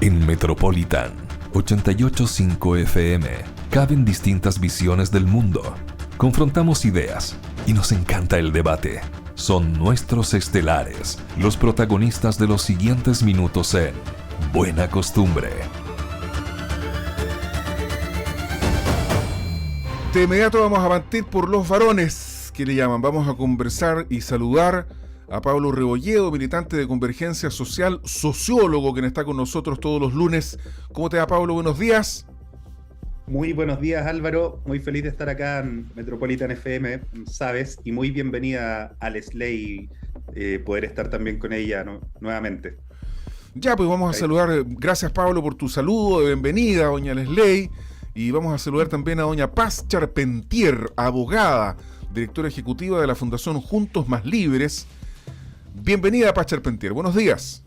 En Metropolitan 88.5 FM caben distintas visiones del mundo. Confrontamos ideas y nos encanta el debate. Son nuestros estelares, los protagonistas de los siguientes minutos en Buena Costumbre. De inmediato vamos a partir por los varones, que le llaman. Vamos a conversar y saludar a Pablo Rebolledo, militante de Convergencia Social, sociólogo, quien está con nosotros todos los lunes. ¿Cómo te va, Pablo? Buenos días. Muy buenos días, Álvaro. Muy feliz de estar acá en Metropolitan FM, sabes, y muy bienvenida a Lesley, poder estar también con ella nuevamente. Ya, pues vamos a saludar. Gracias, Pablo, por tu saludo de bienvenida, doña Lesley. Y vamos a saludar también a doña Paz Charpentier, abogada, directora ejecutiva de la Fundación Juntos Más Libres. Bienvenida, Paz Charpentier. Buenos días.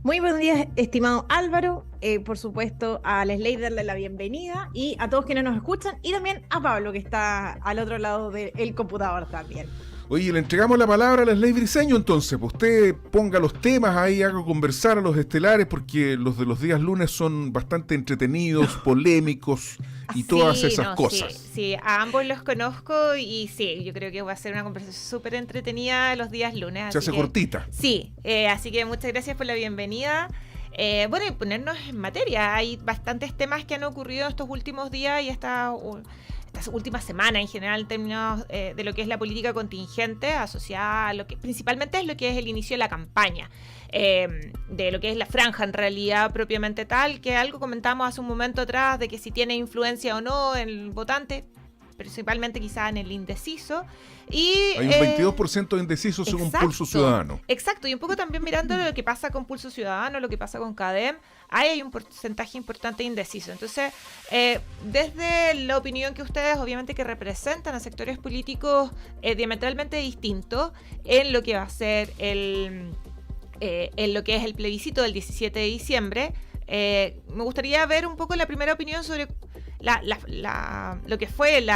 Muy buenos días, estimado Álvaro. Por supuesto, a Lesley darle la bienvenida y a todos quienes nos escuchan, y también a Pablo, que está al otro lado del computador también. Oye, le entregamos la palabra a Lesley Briceño, entonces. Pues usted ponga los temas ahí, haga conversar a los estelares, porque los de los días lunes son bastante entretenidos, polémicos y todas esas cosas. Sí, a ambos los conozco y sí, yo creo que va a ser una conversación súper entretenida los días lunes. Se hace cortita. Sí, así que muchas gracias por la bienvenida. Bueno, y ponernos en materia. Hay bastantes temas que han ocurrido estos últimos días y estas últimas semanas en general, en términos de lo que es la política contingente asociada a lo que principalmente es lo que es el inicio de la campaña, de lo que es la franja en realidad propiamente tal, que algo comentamos hace un momento atrás de que si tiene influencia o no en el votante, principalmente quizá en el indeciso. Y, hay un 22% de indeciso según Pulso Ciudadano. Exacto, y un poco también mirando lo que pasa con Pulso Ciudadano, lo que pasa con CADEM, ahí hay un porcentaje importante de indeciso. Entonces, desde la opinión que ustedes obviamente que representan a sectores políticos diametralmente distintos en lo que va a ser en lo que es el plebiscito del 17 de diciembre, me gustaría ver un poco la primera opinión sobre lo que fue el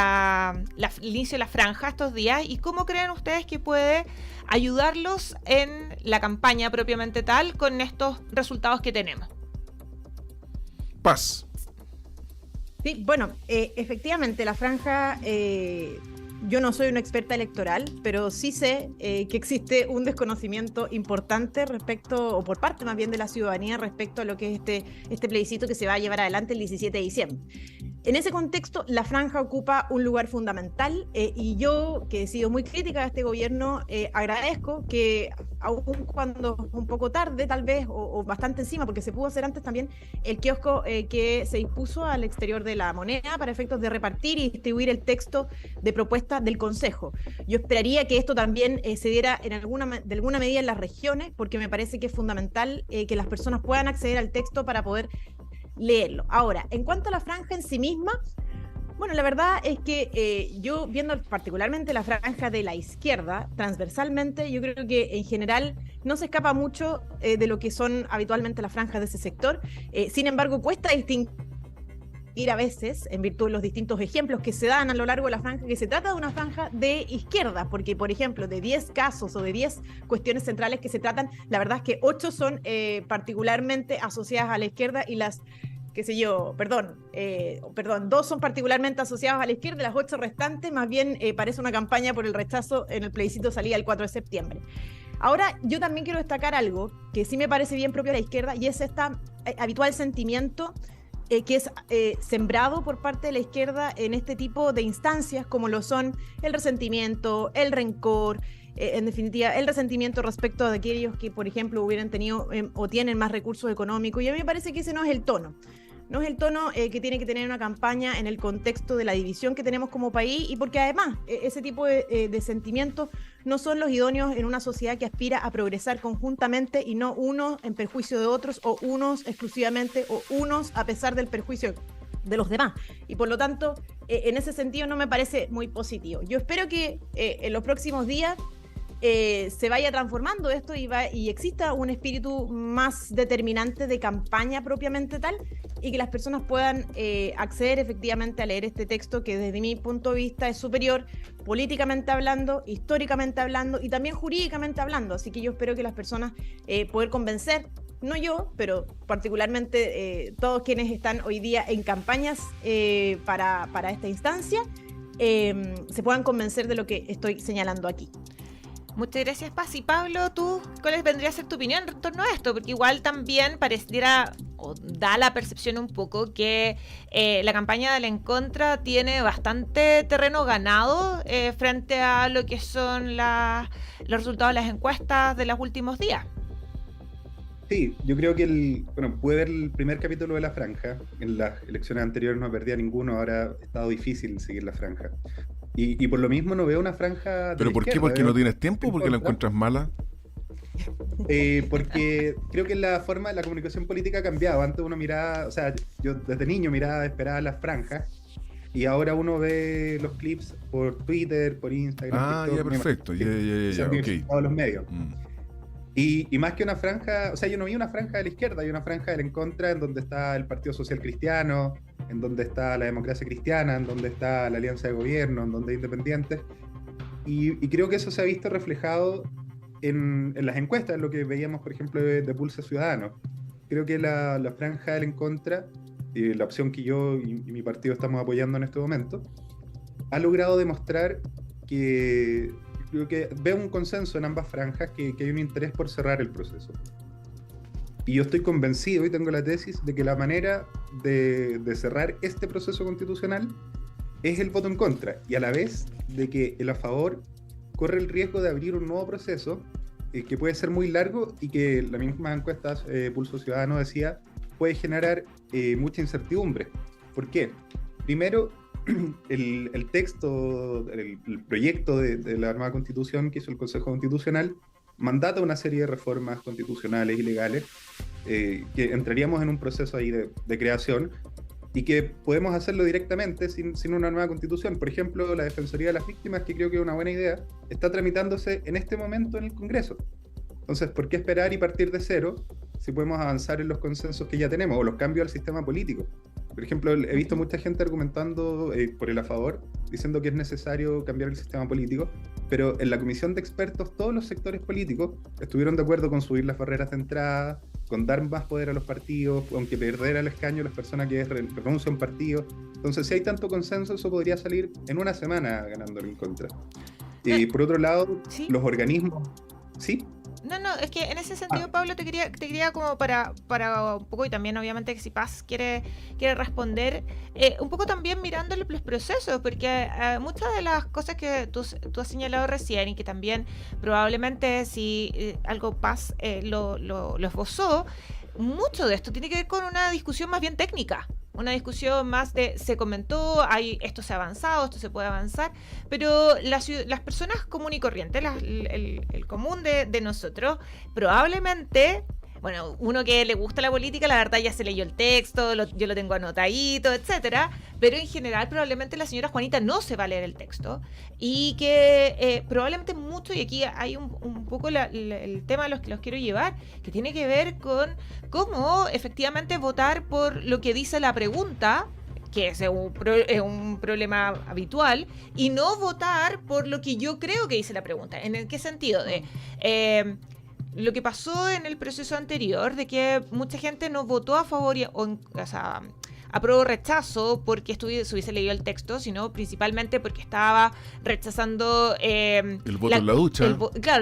inicio de la franja estos días y cómo creen ustedes que puede ayudarlos en la campaña propiamente tal con estos resultados que tenemos. Paz. Sí, bueno, efectivamente la franja, yo no soy una experta electoral, pero sí sé que existe un desconocimiento importante respecto, o por parte más bien de la ciudadanía, respecto a lo que es este plebiscito que se va a llevar adelante el 17 de diciembre. En ese contexto, la franja ocupa un lugar fundamental y yo, que he sido muy crítica de este gobierno, agradezco que, aun cuando un poco tarde tal vez, o bastante encima, porque se pudo hacer antes también, el kiosco que se dispuso al exterior de la moneda para efectos de repartir y distribuir el texto de propuesta del Consejo. Yo esperaría que esto también se diera de alguna medida en las regiones, porque me parece que es fundamental que las personas puedan acceder al texto para poder leerlo. Ahora, en cuanto a la franja en sí misma, bueno, la verdad es que yo viendo particularmente la franja de la izquierda, transversalmente, yo creo que en general no se escapa mucho de lo que son habitualmente las franjas de ese sector. Sin embargo, cuesta distinguir a veces, en virtud de los distintos ejemplos que se dan a lo largo de la franja, que se trata de una franja de izquierda, porque, por ejemplo, de 10 casos o de 10 cuestiones centrales que se tratan, la verdad es que 8 son particularmente asociadas a la izquierda y las, qué sé yo, perdón, 2 son particularmente asociadas a la izquierda y las 8 restantes más bien parece una campaña por el rechazo en el plebiscito salida el 4 de septiembre. Ahora, yo también quiero destacar algo que sí me parece bien propio de la izquierda y es este habitual sentimiento que es sembrado por parte de la izquierda en este tipo de instancias, como lo son el resentimiento, el rencor, en definitiva, el resentimiento respecto de aquellos que, por ejemplo, hubieran tenido o tienen más recursos económicos. Y a mí me parece que ese no es el tono. No es el tono que tiene que tener una campaña en el contexto de la división que tenemos como país y porque además ese tipo de sentimientos no son los idóneos en una sociedad que aspira a progresar conjuntamente y no unos en perjuicio de otros o unos exclusivamente o unos a pesar del perjuicio de los demás. Y por lo tanto, en ese sentido no me parece muy positivo. Yo espero que en los próximos días se vaya transformando esto y exista un espíritu más determinante de campaña propiamente tal y que las personas puedan acceder efectivamente a leer este texto que desde mi punto de vista es superior políticamente hablando, históricamente hablando y también jurídicamente hablando. Así que yo espero que las personas poder convencer no yo, pero particularmente todos quienes están hoy día en campañas para esta instancia, se puedan convencer de lo que estoy señalando aquí. Muchas gracias, Paz. Y Pablo, ¿tú cuál vendría a ser tu opinión en torno a esto? Porque igual también pareciera, o da la percepción un poco, que la campaña del En Contra tiene bastante terreno ganado frente a lo que son los resultados de las encuestas de los últimos días. Sí, yo creo que pude ver el primer capítulo de La Franja. En las elecciones anteriores no perdía ninguno, ahora ha estado difícil seguir La Franja. Y por lo mismo no veo una franja. ¿Pero por qué? ¿Porque no tienes tiempo o porque la encuentras mala? Porque creo que la forma de la comunicación política ha cambiado. Antes uno miraba, o sea, yo desde niño esperaba las franjas, y ahora uno ve los clips por Twitter, por Instagram. TikTok, ya, perfecto. Ya, ok. Todos los medios. Y más que una franja, o sea, yo no vi una franja de la izquierda, hay una franja del En Contra en donde está el Partido Social Cristiano, en donde está la Democracia Cristiana, en donde está la Alianza de Gobierno, en donde hay independientes. Y creo que eso se ha visto reflejado en las encuestas, en lo que veíamos, por ejemplo, de Pulso Ciudadano. Creo que la franja del En Contra, la opción que yo y mi partido estamos apoyando en este momento, ha logrado demostrar que creo que veo un consenso en ambas franjas, que hay un interés por cerrar el proceso. Y yo estoy convencido y tengo la tesis de que la manera de cerrar este proceso constitucional es el voto en contra, y a la vez de que el a favor corre el riesgo de abrir un nuevo proceso que puede ser muy largo y que la misma encuesta Pulso Ciudadano decía puede generar mucha incertidumbre. ¿Por qué? Primero, el texto, el proyecto de la nueva constitución que hizo el Consejo Constitucional mandata una serie de reformas constitucionales y legales que entraríamos en un proceso ahí de creación, y que podemos hacerlo directamente sin una nueva constitución. Por ejemplo, la Defensoría de las Víctimas, que creo que es una buena idea, está tramitándose en este momento en el Congreso. Entonces, ¿por qué esperar y partir de cero si podemos avanzar en los consensos que ya tenemos o los cambios al sistema político? Por ejemplo, he visto mucha gente argumentando por el a favor, diciendo que es necesario cambiar el sistema político, pero en la comisión de expertos todos los sectores políticos estuvieron de acuerdo con subir las barreras de entrada, con dar más poder a los partidos, aunque perder el escaño las personas que renuncian a un partido. Entonces, si hay tanto consenso, eso podría salir en una semana ganándolo en contra. Por otro lado, ¿sí? Los organismos... ¿Sí? No, es que en ese sentido, Pablo, te quería como para un poco, y también obviamente que si Paz quiere responder, un poco también mirando los procesos, porque muchas de las cosas que tú has señalado recién, y que también probablemente si algo Paz lo esbozó, mucho de esto tiene que ver con una discusión más bien técnica. Una discusión más de, se comentó, esto se ha avanzado, esto se puede avanzar, pero las personas común y corrientes, el común de nosotros, probablemente, bueno, uno que le gusta la política, la verdad ya se leyó el texto, yo lo tengo anotadito, etcétera, pero en general probablemente la señora Juanita no se va a leer el texto, y que probablemente mucho, y aquí hay un poco el tema a los que los quiero llevar, que tiene que ver con cómo efectivamente votar por lo que dice la pregunta, que es un problema habitual, y no votar por lo que yo creo que dice la pregunta. ¿En qué sentido? Lo que pasó en el proceso anterior, de que mucha gente no votó a favor aprobó o rechazo porque se hubiese leído el texto, sino principalmente porque estaba rechazando el voto en la ducha. El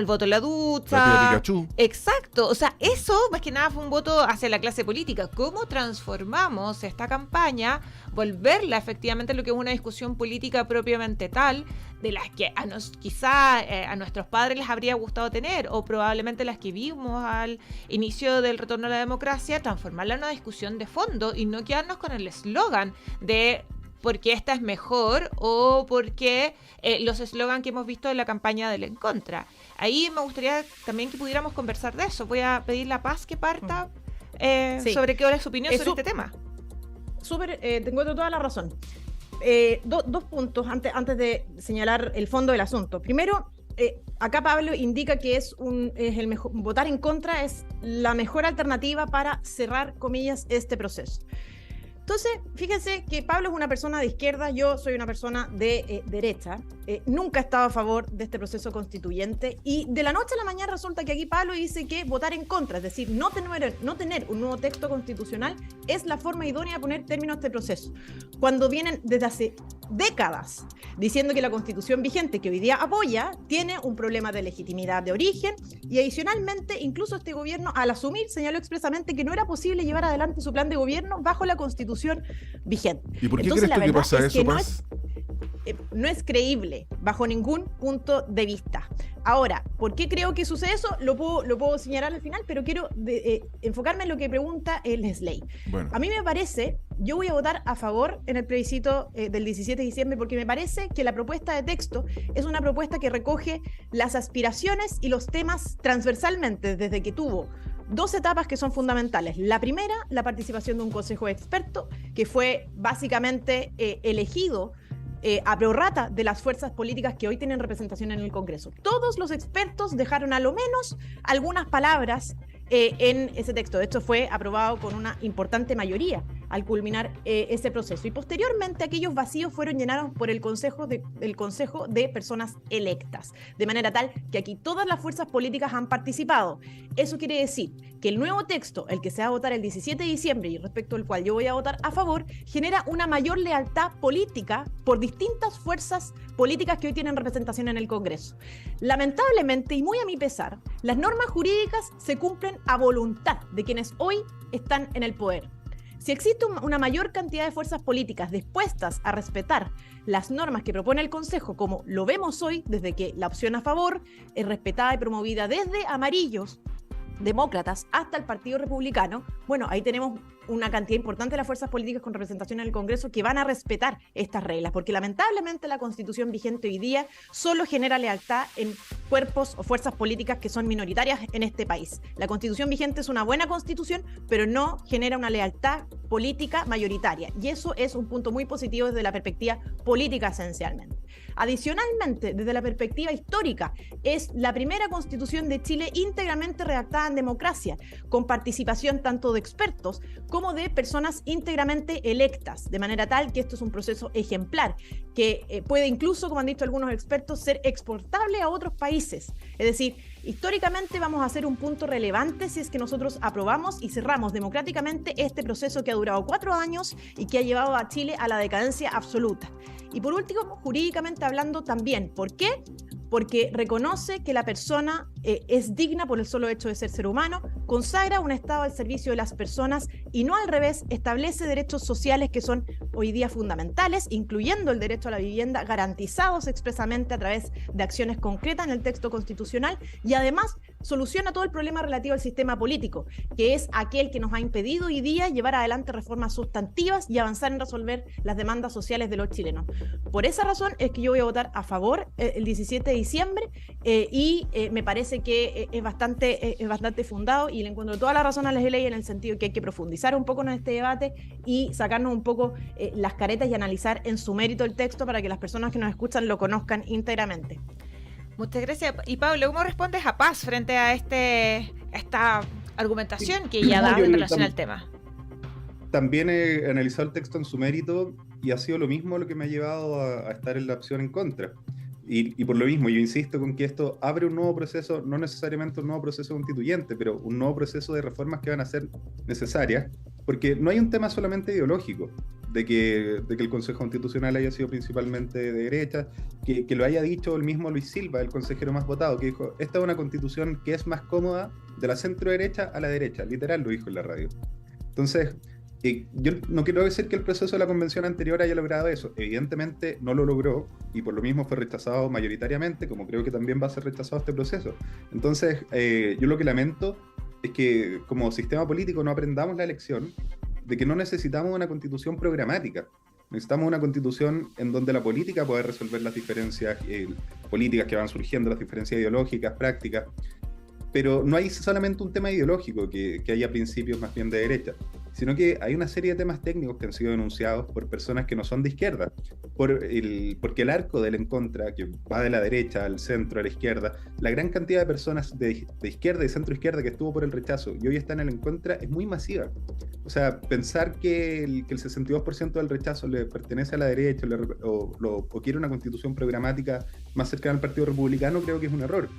voto en la ducha. La tía Pikachu. Exacto. O sea, eso más que nada fue un voto hacia la clase política. ¿Cómo transformamos esta campaña, volverla efectivamente lo que es una discusión política propiamente tal, de las que quizá a nuestros padres les habría gustado tener, o probablemente las que vimos al inicio del retorno a la democracia, transformarla en una discusión de fondo y no quedarnos con el eslogan de por qué esta es mejor o por qué los eslogans que hemos visto en la campaña del En Contra. Ahí me gustaría también que pudiéramos conversar de eso. Voy a pedirle a Paz que parta sobre qué es su opinión sobre este tema. Te encuentro toda la razón. Dos puntos antes de señalar el fondo del asunto. Primero, acá Pablo indica que es el mejor, votar en contra es la mejor alternativa para cerrar, comillas, este proceso. Entonces, fíjense que Pablo es una persona de izquierda, yo soy una persona de derecha. Nunca he estado a favor de este proceso constituyente y de la noche a la mañana resulta que aquí Pablo dice que votar en contra, es decir, no tener un nuevo texto constitucional es la forma idónea de poner término a este proceso. Cuando vienen desde hace décadas diciendo que la constitución vigente que hoy día apoya tiene un problema de legitimidad de origen y adicionalmente incluso este gobierno al asumir señaló expresamente que no era posible llevar adelante su plan de gobierno bajo la constitución vigente. ¿Y por qué Entonces, crees tú que pasa eso, Paz? No es creíble bajo ningún punto de vista. Ahora, ¿por qué creo que sucede eso? Lo puedo señalar al final, pero quiero enfocarme en lo que pregunta Lesley. Bueno. A mí me parece, yo voy a votar a favor en el plebiscito del 17 de diciembre porque me parece que la propuesta de texto es una propuesta que recoge las aspiraciones y los temas transversalmente desde que tuvo dos etapas que son fundamentales. La primera, la participación de un consejo de expertos que fue básicamente elegido a prorrata de las fuerzas políticas que hoy tienen representación en el Congreso. Todos los expertos dejaron a lo menos algunas palabras en ese texto. De hecho, fue aprobado con una importante mayoría al culminar ese proceso. Y posteriormente aquellos vacíos fueron llenados por el Consejo de Personas Electas. De manera tal que aquí todas las fuerzas políticas han participado. Eso quiere decir que el nuevo texto, el que se va a votar el 17 de diciembre y respecto al cual yo voy a votar a favor, genera una mayor lealtad política por distintas fuerzas políticas que hoy tienen representación en el Congreso. Lamentablemente, y muy a mi pesar, las normas jurídicas se cumplen a voluntad de quienes hoy están en el poder. Si existe una mayor cantidad de fuerzas políticas dispuestas a respetar las normas que propone el Consejo, como lo vemos hoy, desde que la opción a favor es respetada y promovida desde amarillos, demócratas, hasta el Partido Republicano, bueno, ahí tenemos una cantidad importante de las fuerzas políticas con representación en el Congreso que van a respetar estas reglas, porque lamentablemente la Constitución vigente hoy día solo genera lealtad en cuerpos o fuerzas políticas que son minoritarias en este país. La Constitución vigente es una buena Constitución, pero no genera una lealtad política mayoritaria, y eso es un punto muy positivo desde la perspectiva política esencialmente. Adicionalmente, desde la perspectiva histórica, es la primera Constitución de Chile íntegramente redactada en democracia, con participación tanto de expertos como de personas íntegramente electas, de manera tal que esto es un proceso ejemplar, que puede incluso, como han dicho algunos expertos, ser exportable a otros países. Es decir, históricamente vamos a hacer un punto relevante si es que nosotros aprobamos y cerramos democráticamente este proceso que ha durado 4 años y que ha llevado a Chile a la decadencia absoluta. Y por último, jurídicamente hablando también. ¿Por qué? Porque reconoce que la persona es digna por el solo hecho de ser ser humano, consagra un Estado al servicio de las personas y no al revés, establece derechos sociales que son hoy día fundamentales, incluyendo el derecho a la vivienda, garantizados expresamente a través de acciones concretas en el texto constitucional, y además soluciona todo el problema relativo al sistema político, que es aquel que nos ha impedido hoy día llevar adelante reformas sustantivas y avanzar en resolver las demandas sociales de los chilenos. Por esa razón es que yo voy a votar a favor el 17 de diciembre y me parece que es bastante fundado, y le encuentro toda la razón a la ley en el sentido que hay que profundizar un poco en este debate y sacarnos un poco las caretas y analizar en su mérito el texto para que las personas que nos escuchan lo conozcan íntegramente. Muchas gracias. Y Pablo, ¿cómo respondes a Paz frente a esta argumentación que ella da en relación al tema? También he analizado el texto en su mérito y ha sido lo mismo lo que me ha llevado a estar en la opción en contra. Y por lo mismo, yo insisto con que esto abre un nuevo proceso, no necesariamente un nuevo proceso constituyente, pero un nuevo proceso de reformas que van a ser necesarias, porque no hay un tema solamente ideológico, de que el Consejo Constitucional haya sido principalmente de derecha, que lo haya dicho el mismo Luis Silva, el consejero más votado, que dijo, esta es una constitución que es más cómoda de la centro derecha a la derecha, literal lo dijo en la radio. Entonces, yo no quiero decir que el proceso de la convención anterior haya logrado eso, evidentemente no lo logró y por lo mismo fue rechazado mayoritariamente, como creo que también va a ser rechazado este proceso. Entonces, yo lo que lamento es que como sistema político no aprendamos la lección de que no necesitamos una constitución programática, necesitamos una constitución en donde la política pueda resolver las diferencias políticas que van surgiendo, las diferencias ideológicas, prácticas, pero no hay solamente un tema ideológico, que haya principios más bien de derecha. sino que hay una serie de temas técnicos que han sido denunciados por personas que no son de izquierda, porque el arco del en contra, que va de la derecha al centro, a la izquierda, la gran cantidad de personas de izquierda y centro izquierda que estuvo por el rechazo y hoy está en el en contra es muy masiva. O sea, pensar que el 62% del rechazo le pertenece a la derecha o quiere una constitución programática más cercana al Partido Republicano, creo que es un error.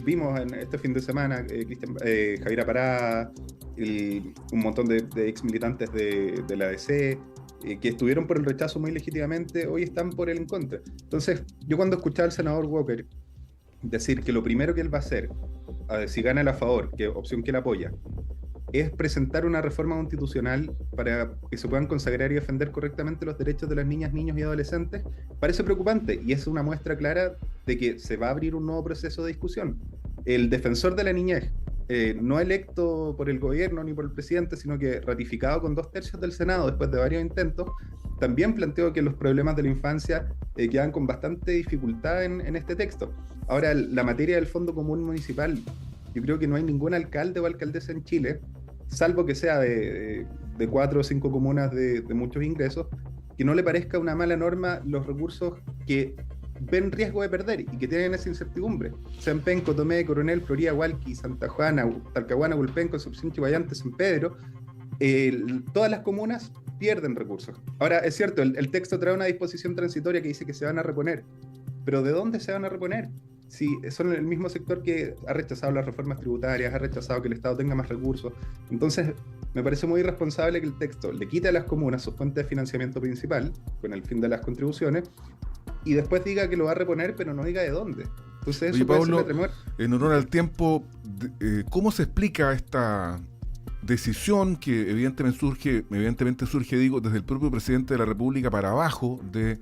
Vimos en este fin de semana Javier Pará, un montón de ex militantes de la DC que estuvieron por el rechazo muy legítimamente, hoy están por el en contra. Entonces, yo cuando escuchaba al senador Walker decir que lo primero que él va a hacer, si gana el a favor, que opción que él apoya, es presentar una reforma constitucional para que se puedan consagrar y defender correctamente los derechos de las niñas, niños y adolescentes, parece preocupante y es una muestra clara de que se va a abrir un nuevo proceso de discusión. El defensor de la niñez, no electo por el gobierno ni por el presidente, sino que ratificado con 2/3 del Senado después de varios intentos, también planteó que los problemas de la infancia quedan con bastante dificultad en este texto. Ahora, la materia del Fondo Común Municipal, yo creo que no hay ningún alcalde o alcaldesa en Chile, salvo que sea de 4 o 5 comunas de muchos ingresos, que no le parezca una mala norma los recursos que ven riesgo de perder y que tienen esa incertidumbre. Sean Penco, Tomé, Coronel, Florida, Hualqui, Santa Juana, Talcahuana, Gulpenco, Concepción, Chivayante, San Pedro, todas las comunas pierden recursos. Ahora, es cierto, el texto trae una disposición transitoria que dice que se van a reponer, pero ¿de dónde se van a reponer? Si son el mismo sector que ha rechazado las reformas tributarias, ha rechazado que el Estado tenga más recursos. Entonces, me parece muy irresponsable que el texto le quite a las comunas su fuente de financiamiento principal, con el fin de las contribuciones, y después diga que lo va a reponer, pero no diga de dónde. Entonces, eso puede ser temor. En honor al tiempo, ¿cómo se explica esta decisión que evidentemente surge, desde el propio presidente de la República para abajo, de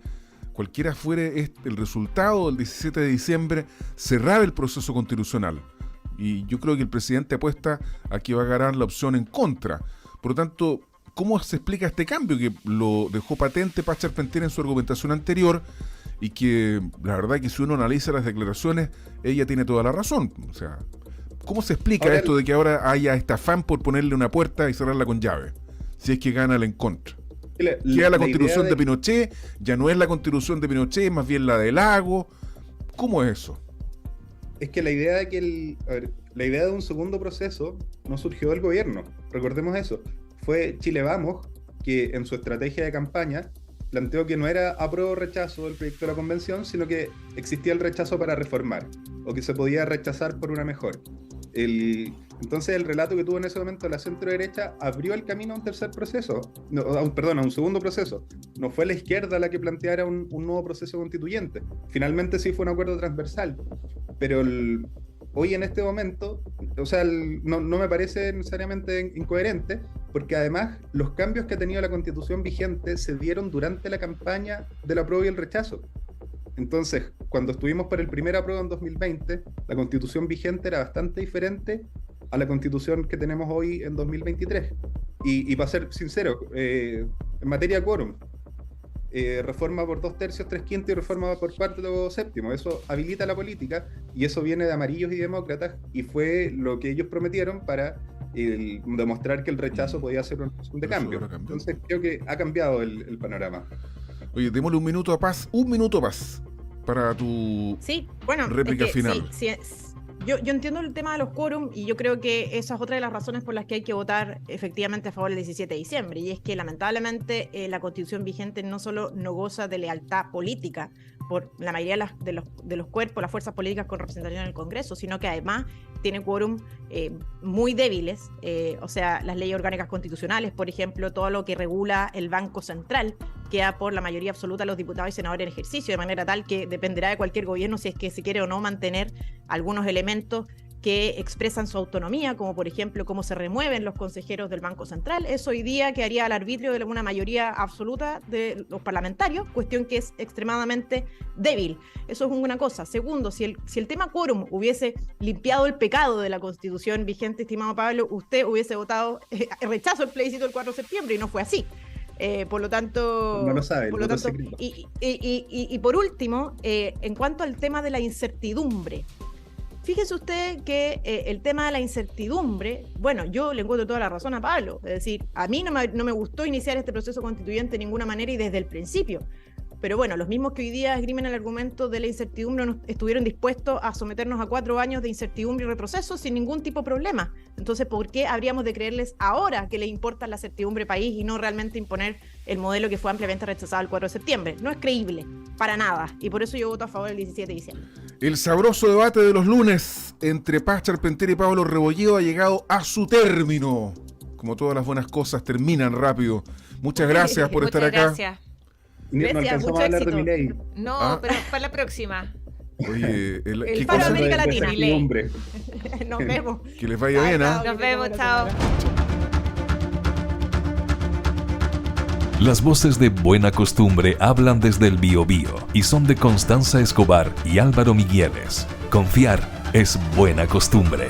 cualquiera fuere el resultado del 17 de diciembre, cerrar el proceso constitucional? Y yo creo que el presidente apuesta a que va a ganar la opción en contra. Por lo tanto, ¿cómo se explica este cambio que lo dejó patente Paz Charpentier en su argumentación anterior? Y que la verdad que si uno analiza las declaraciones, ella tiene toda la razón. O sea, ¿cómo se explica esto de que ahora haya este afán por ponerle una puerta y cerrarla con llave? Si es que gana el en contra. Queda la constitución de Pinochet, ya no es la constitución de Pinochet, es más bien la de Lago. ¿Cómo es eso? Es que la idea de la idea de un segundo proceso no surgió del gobierno. Recordemos eso. Fue Chile Vamos, que en su estrategia de campaña planteó que no era apruebo o rechazo del proyecto de la convención, sino que existía el rechazo para reformar, o que se podía rechazar por una mejor. Entonces el relato que tuvo en ese momento la centro derecha abrió el camino a un tercer proceso, a un segundo proceso. No fue la izquierda la que planteara un nuevo proceso constituyente. Finalmente sí fue un acuerdo transversal, pero hoy en este momento, o sea, no me parece necesariamente incoherente, porque además los cambios que ha tenido la constitución vigente se dieron durante la campaña del apruebo y el rechazo. Entonces, cuando estuvimos para el primer apruebo en 2020, la constitución vigente era bastante diferente a la constitución que tenemos hoy en 2023. Y para ser sincero, en materia de quórum, reforma por 2/3, 3/5 y reforma por 4/7. Eso habilita la política y eso viene de amarillos y demócratas y fue lo que ellos prometieron para demostrar que el rechazo podía ser una opción de cambio. Entonces creo que ha cambiado el panorama. Oye, démosle un minuto a Paz, para tu réplica final. Sí, yo entiendo el tema de los quórum y yo creo que esa es otra de las razones por las que hay que votar efectivamente a favor el 17 de diciembre, y es que lamentablemente la constitución vigente no solo no goza de lealtad política por la mayoría de los cuerpos, las fuerzas políticas con representación en el Congreso, sino que además tiene quórum muy débiles, o sea, las leyes orgánicas constitucionales, por ejemplo, todo lo que regula el Banco Central, queda por la mayoría absoluta de los diputados y senadores en ejercicio, de manera tal que dependerá de cualquier gobierno si es que se quiere o no mantener algunos elementos que expresan su autonomía, como por ejemplo cómo se remueven los consejeros del Banco Central. Eso hoy día quedaría al arbitrio de una mayoría absoluta de los parlamentarios, cuestión que es extremadamente débil. Eso es una cosa. Segundo, si el tema quórum hubiese limpiado el pecado de la Constitución vigente, estimado Pablo, usted hubiese votado rechazo el plebiscito del 4 de septiembre y no fue así. Por lo tanto, no lo sabe, por lo tanto y por último, en cuanto al tema de la incertidumbre, fíjese usted que el tema de la incertidumbre, bueno, yo le encuentro toda la razón a Pablo, es decir, a mí no me gustó iniciar este proceso constituyente de ninguna manera y desde el principio. Pero bueno, los mismos que hoy día esgrimen el argumento de la incertidumbre no estuvieron dispuestos a someternos a 4 años de incertidumbre y reproceso sin ningún tipo de problema. Entonces, ¿por qué habríamos de creerles ahora que le importa la certidumbre país y no realmente imponer el modelo que fue ampliamente rechazado el 4 de septiembre? No es creíble, para nada. Y por eso yo voto a favor del 17 de diciembre. El sabroso debate de los lunes entre Paz Charpentier y Pablo Rebolledo ha llegado a su término. Como todas las buenas cosas terminan rápido. Muchas gracias por estar acá. Gracias. No Gracias, alcanzamos mucho a hablar de éxito. mi ley. No, pero para la próxima. Oye, ¿qué Faro cosa? América Latina. Certidumbre. Nos vemos. Que les vaya bien, ¿ah? Nos vemos, chao. Las voces de Buena Costumbre hablan desde el Biobío y son de Constanza Escobar y Álvaro Migueles. Confiar es buena costumbre.